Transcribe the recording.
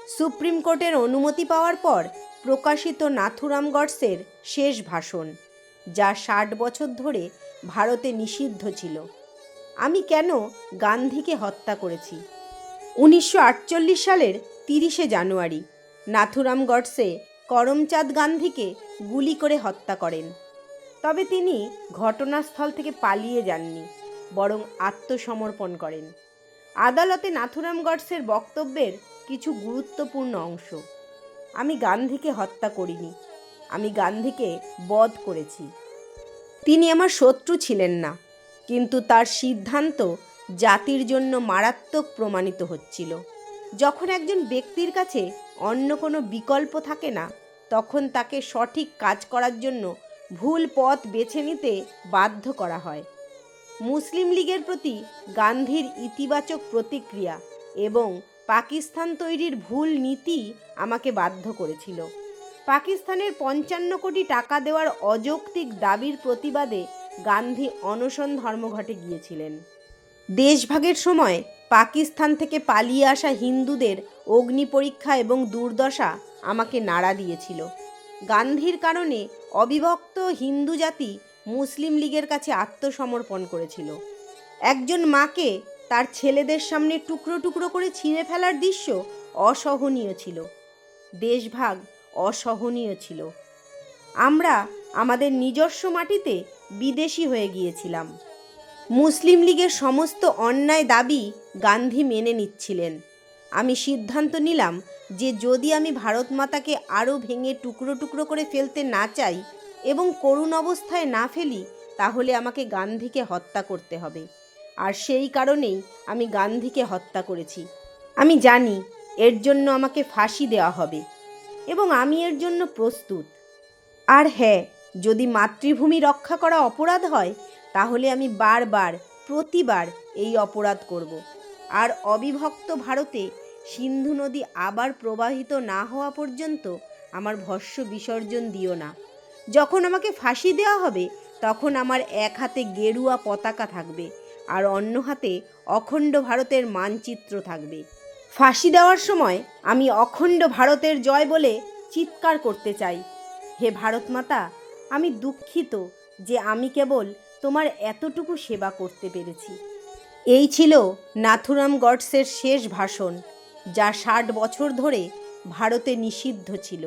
Supreme কোর্টের অনুমতি পাওয়ার পর প্রকাশিত নাথুরাম গডসের শেষ ভাষণ, যা 60 বছর ধরে ভারতে নিষিদ্ধ ছিল। আমি কেন গান্ধীকে হত্যা করেছি? 1948 সালের 30শে জানুয়ারি নাথুরাম গডসে করমচাঁদ গান্ধীকে গুলি করে হত্যা করেন। তবে তিনি ঘটনাস্থল থেকে পালিয়ে যাননি, বরং আত্মসমর্পণ করেন। আদালতে নাথুরাম গডসের বক্তব্যের কিছু গুরুত্বপূর্ণ অংশ: আমি গান্ধীকে হত্যা করিনি, আমি গান্ধীকে বধ করেছি। তিনি আমার শত্রু ছিলেন না, কিন্তু তার সিদ্ধান্ত জাতির জন্য মারাত্মক প্রমাণিত হচ্ছিল। যখন একজন ব্যক্তির কাছে অন্য কোনো বিকল্প থাকে না, তখন তাকে সঠিক কাজ করার জন্য ভুল পথ বেছে নিতে বাধ্য করা হয়। মুসলিম লীগের প্রতি গান্ধীর ইতিবাচক প্রতিক্রিয়া এবং পাকিস্তান তৈরির ভুল নীতি আমাকে বাধ্য করেছিল। পাকিস্তানের 55 কোটি টাকা দেওয়ার অযৌক্তিক দাবির প্রতিবাদে গান্ধী অনশন ধর্মঘটে গিয়েছিলেন। দেশভাগের সময় পাকিস্তান থেকে পালিয়ে আসা হিন্দুদের অগ্নি পরীক্ষা এবং দুর্দশা আমাকে নাড়া দিয়েছিল। গান্ধীর কারণে অবিভক্ত হিন্দু জাতি মুসলিম লীগের কাছে আত্মসমর্পণ করেছিল। একজন মাকে তার ছেলেদের সামনে টুকরো টুকরো করে ছিঁড়ে ফেলার দৃশ্য অসহনীয় ছিল। দেশভাগ অসহনীয় ছিল। আমরা আমাদের নিজস্ব মাটিতে বিদেশি হয়ে গিয়েছিলাম। মুসলিম লীগের সমস্ত অন্যায় দাবি গান্ধী মেনে নিচ্ছিলেন। আমি সিদ্ধান্ত নিলাম যে যদি আমি ভারত মাতাকে আরও ভেঙে টুকরো টুকরো করে ফেলতে না চাই এবং করুণ অবস্থায় না ফেলি, তাহলে আমাকে গান্ধীকে হত্যা করতে হবে। আর সেই কারণেই আমি গান্ধীকে হত্যা করেছি। আমি জানি এর জন্য আমাকে ফাঁসি দেওয়া হবে এবং আমি এর জন্য প্রস্তুত। আর হ্যাঁ, যদি মাতৃভূমি রক্ষা করা অপরাধ হয়, তাহলে আমি প্রতিবার এই অপরাধ করব। আর অবিভক্ত ভারতে সিন্ধু নদী আবার প্রবাহিত না হওয়া পর্যন্ত আমার ভস্ম বিসর্জন দিও না। যখন আমাকে ফাঁসি দেওয়া হবে, তখন আমার এক হাতে গেরুয়া পতাকা থাকবে আর অন্য হাতে অখণ্ড ভারতের মানচিত্র থাকবে। ফাঁসি দেওয়ার সময় আমি অখণ্ড ভারতের জয় বলে চিৎকার করতে চাই, হে ভারত মাতা, আমি দুঃখিত যে আমি কেবল তোমার এতটুকু সেবা করতে পেরেছি। এই ছিল নাথুরাম গডসের শেষ ভাষণ, যা 60 বছর ধরে ভারতে নিষিদ্ধ ছিল।